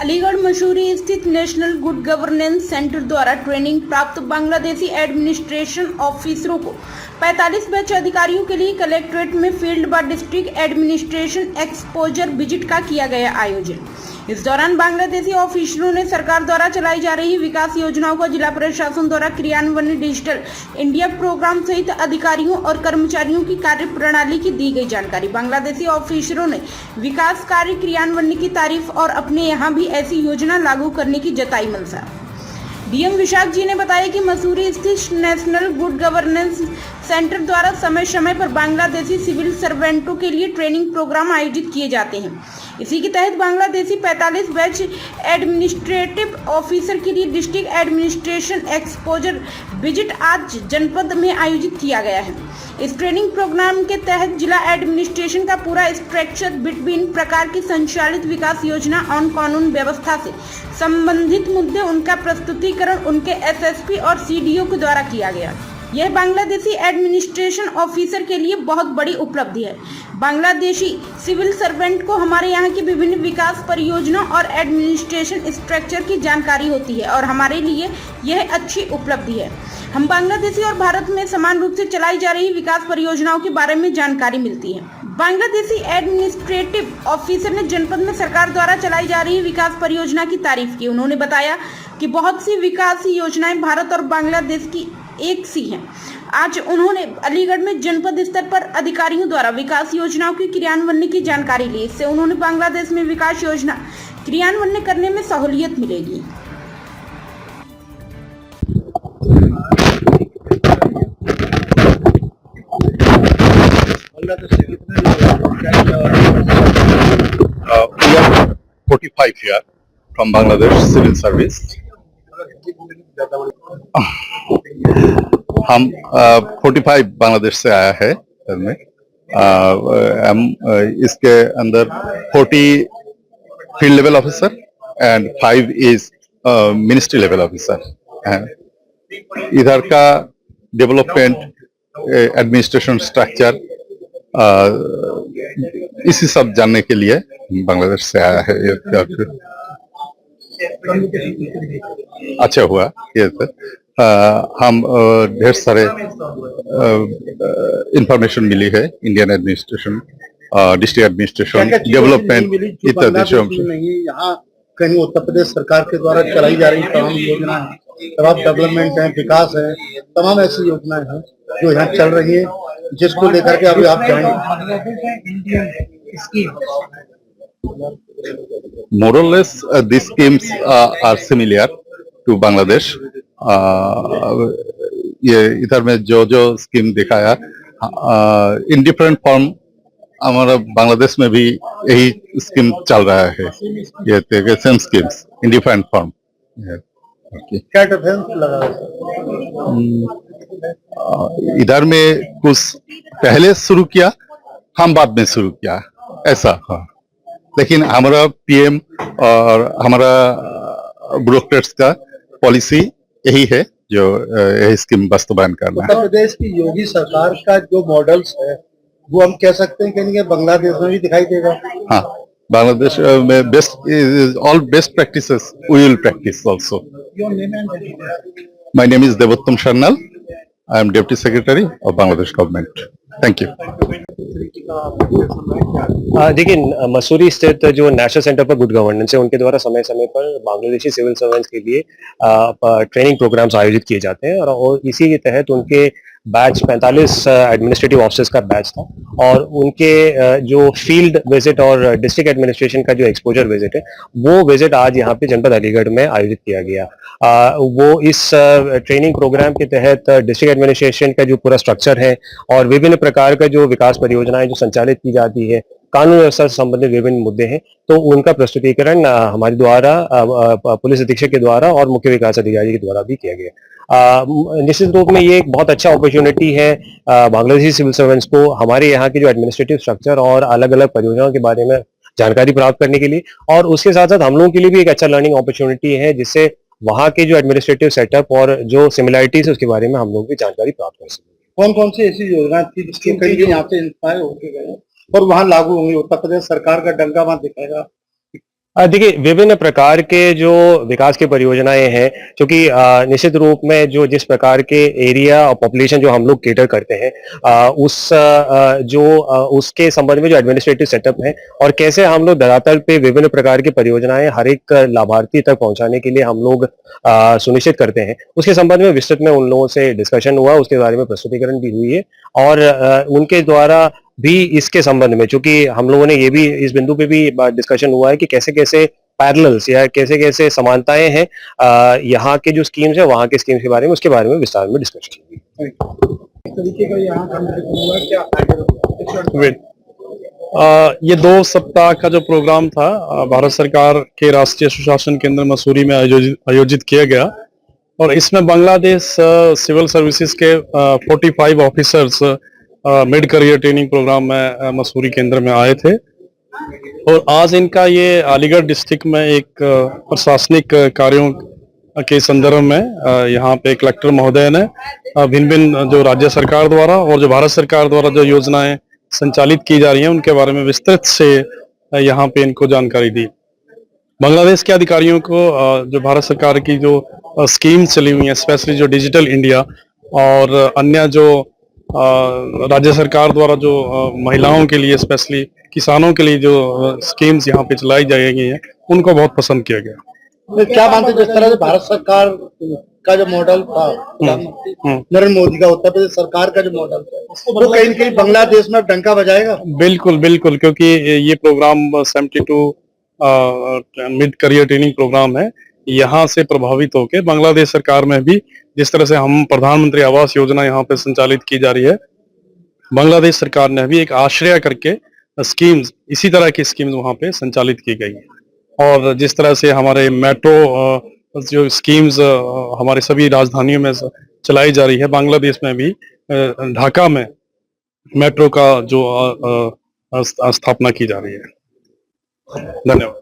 अलीगढ़ मसूरी स्थित national good governance centre द्वारा training प्राप्त बांग्लादेशी एडमिनिस्ट्रेशन ऑफिसरों को 45 बैच अधिकारियों के लिए कलेक्ट्रेट में फील्ड व डिस्ट्रिक्ट एडमिनिस्ट्रेशन एक्सपोजर विजिट का किया गया आयोजन। इस दौरान बांग्लादेशी ऑफिसरों ने सरकार द्वारा चलाई जा रही विकास योजनाओं का जिला प्रशासन द्वारा क्रियान्वयन, डिजिटल इंडिया प्रोग्राम सहित अधिकारियों और कर्मचारियों की कार्य प्रणाली की दी गई जानकारी। बांग्लादेशी ऑफिसरों ने विकास कार्य क्रियान्वयन की तारीफ और अपने यहाँ भी ऐसी योजना लागू करने की जताई मंशा। डीएम विशाख जी ने बताया कि मसूरी स्थित नेशनल गुड गवर्नेंस सेंटर द्वारा समय समय पर बांग्लादेशी सिविल सर्वेंटों के लिए ट्रेनिंग प्रोग्राम आयोजित किए जाते हैं। इसी के तहत बांग्लादेशी 45 बैच एडमिनिस्ट्रेटिव ऑफिसर के लिए डिस्ट्रिक्ट एडमिनिस्ट्रेशन एक्सपोजर विजिट आज जनपद में आयोजित किया गया है। इस ट्रेनिंग प्रोग्राम के तहत जिला एडमिनिस्ट्रेशन का पूरा स्ट्रक्चर विभिन्न प्रकार की संचालित विकास योजना और कानून व्यवस्था से संबंधित मुद्दे उनका प्रस्तुतिकरण उनके एसएसपी और सीडीओ के द्वारा किया गया। यह बांग्लादेशी एडमिनिस्ट्रेशन ऑफिसर के लिए बहुत बड़ी उपलब्धि है। बांग्लादेशी सिविल सर्वेंट को हमारे यहाँ की विभिन्न विकास परियोजना और एडमिनिस्ट्रेशन स्ट्रक्चर की जानकारी होती है और हमारे लिए यह अच्छी उपलब्धि है। हम बांग्लादेशी और भारत में समान रूप से चलाई जा रही विकास परियोजनाओं के बारे में जानकारी मिलती है। बांग्लादेशी एडमिनिस्ट्रेटिव ऑफिसर ने जनपद में सरकार द्वारा चलाई जा रही विकास परियोजना की तारीफ की। उन्होंने बताया कि बहुत सी विकास योजनाएं भारत और बांग्लादेश की एक सी हैं। आज उन्होंने अलीगढ़ में जनपद स्तर पर अधिकारियों द्वारा विकास योजनाओं की क्रियान्वयन की जानकारी ली। इससे उन्होंने बांग्लादेश में विकास योजना क्रियान्वयन करने में सहूलियत मिलेगी। We are 45 here from Bangladesh Civil Service. हम 45 बांग्लादेश से आया है में हम इसके अंदर 40 field level officer and 5 is ministry level officer. इधर का डेवलपमेंट एडमिनिस्ट्रेशन स्ट्रक्चर इसी सब जानने के लिए बांग्लादेश से आया है। अच्छा हुआ ये हम ढेर सारे इंफॉर्मेशन मिली है Indian administration, district administration, development इत्यादि। यहाँ कहीं उत्तर प्रदेश सरकार के द्वारा चलाई जा रही तमाम योजना है, तमाम डेवलपमेंट है, विकास है, तमाम ऐसी योजनाएं हैं जो यहाँ चल रही है, जिसको लेकर के अभी आप जाएंगे। More or less, these schemes are similar to Bangladesh. ये इधर में जो स्कीम दिखाया इन डिफरेंट फॉर्म हमारा बांग्लादेश में भी यही स्कीम चल रहा है। ये same schemes in different form. क्या डिफरेंस लगा इधर में कुछ पहले शुरू किया, हम बाद में शुरू किया, ऐसा। हाँ, लेकिन हमारा पीएम और हमारा ब्यूरोक्रेट्स का पॉलिसी यही है जो यही स्कीम वास्तवायन करना है। उत्तर प्रदेश की योगी सरकार का जो मॉडल्स है वो हम कह सकते हैं कि बांग्लादेश में भी दिखाई देगा। हाँ, बांग्लादेश में best all best practices we will practice also. My name is Devottam शर्नल, I am deputy secretary of Bangladesh government. Thank you. देखिए, मसूरी स्थित जो national centre for good governance है उनके द्वारा समय समय पर बांग्लादेशी सिविल सर्वेंट्स के लिए ट्रेनिंग प्रोग्राम्स आयोजित किए जाते हैं और इसी के तहत उनके बैच 45 एडमिनिस्ट्रेटिव ऑफिसर्स का बैच था और उनके जो फील्ड विजिट और डिस्ट्रिक्ट एडमिनिस्ट्रेशन का जो एक्सपोजर विजिट है वो विजिट आज यहाँ पे जनपद अलीगढ़ में आयोजित किया गया। वो इस ट्रेनिंग प्रोग्राम के तहत डिस्ट्रिक्ट एडमिनिस्ट्रेशन का जो पूरा स्ट्रक्चर है और विभिन्न प्रकार का जो विकास परियोजनाएं जो संचालित की जाती है, कानून व्यवस्था से संबंधित विभिन्न मुद्दे हैं, तो उनका प्रस्तुतिकरण हमारे द्वारा पुलिस अधीक्षक के द्वारा और मुख्य विकास अधिकारी के द्वारा भी किया गया। निश्चित रूप में ये एक बहुत अच्छा अपॉर्चुनिटी है बांग्लादेशी सिविल सर्वेंट्स को हमारे यहाँ की जो एडमिनिस्ट्रेटिव स्ट्रक्चर और अलग अलग परियोजनाओं के बारे में जानकारी प्राप्त करने के लिए, और उसके साथ साथ हम लोगों के लिए भी एक अच्छा लर्निंग अपॉर्चुनिटी है जिससे वहाँ के जो एडमिनिस्ट्रेटिव सेटअप और जो सिमिलरिटीज है उसके बारे में हम लोग भी जानकारी प्राप्त कर सकें। कौन कौन सी ऐसी योजना थी जिसके कई यहाँ से इंस्पायर होके गए और वहाँ लागू होंगी, उत्तर प्रदेश सरकार का डंका वहाँ दिखाएगा देखिए विभिन्न प्रकार के जो विकास की परियोजनाएं हैं, क्योंकि निश्चित रूप में जो जिस प्रकार के एरिया और पॉपुलेशन जो हम लोग केटर करते हैं, उसके संबंध में जो एडमिनिस्ट्रेटिव सेटअप है और कैसे हम लोग धरातल पे विभिन्न प्रकार की परियोजनाएं हर एक लाभार्थी तक पहुंचाने के लिए हम लोग सुनिश्चित करते हैं, उसके संबंध में विस्तृत में उन लोगों से डिस्कशन हुआ, उसके बारे में प्रस्तुतिकरण भी हुई है और उनके द्वारा भी इसके संबंध में, चूंकि हम लोगों ने ये भी इस बिंदु पे भी डिस्कशन हुआ है कि कैसे-कैसे पैरेलल्स या कैसे-कैसे समानताएं हैं यहाँ के जो स्कीम्स है वहाँ के स्कीम्स के बारे में, उसके बारे में विस्तार में डिस्कशन हुई। तरीके का यहाँ कंपटीशन हुआ क्या वेट ये 2 सप्ताह का जो प्रोग्राम था भारत सरकार के राष्ट्रीय सुशासन केंद्र मसूरी में आयोजित किया गया और इसमें बांग्लादेश सिविल सर्विसेज के 45 officers mid career training program में मसूरी केंद्र में आए थे और आज इनका ये अलीगढ़ डिस्ट्रिक्ट में एक प्रशासनिक कार्यों के संदर्भ में यहाँ पे कलेक्टर महोदय ने भिन्न भिन्न जो राज्य सरकार द्वारा और जो भारत सरकार द्वारा जो योजनाएं संचालित की जा रही हैं उनके बारे में विस्तृत से यहाँ पे इनको जानकारी दी। बांग्लादेश के अधिकारियों को जो भारत सरकार की जो स्कीम चली हुई है, स्पेशली जो डिजिटल इंडिया और अन्य जो राज्य सरकार द्वारा जो महिलाओं के लिए, स्पेशली किसानों के लिए जो स्कीम्स यहाँ पे चलाई जाई गई हैं, उनको बहुत पसंद किया गया। क्या मानते जिस तरह से भारत सरकार का जो मॉडल था नरेंद्र मोदी का, उत्तर प्रदेश सरकार का जो मॉडल था, वो कहीं न कहीं बांग्लादेश में डंका बजाएगा? बिल्कुल बिल्कुल, क्योंकि ये program 72 mid career training program है, यहाँ से प्रभावित होकर बांग्लादेश सरकार में भी जिस तरह से हम प्रधानमंत्री आवास योजना यहाँ पे संचालित की जा रही है, बांग्लादेश सरकार ने भी एक आश्रय करके स्कीम्स, इसी तरह की स्कीम्स वहाँ पे संचालित की गई है। और जिस तरह से हमारे मेट्रो जो स्कीम्स हमारे सभी राजधानियों में चलाई जा रही है, बांग्लादेश में भी ढाका में मेट्रो का जो स्थापना की जा रही है। धन्यवाद।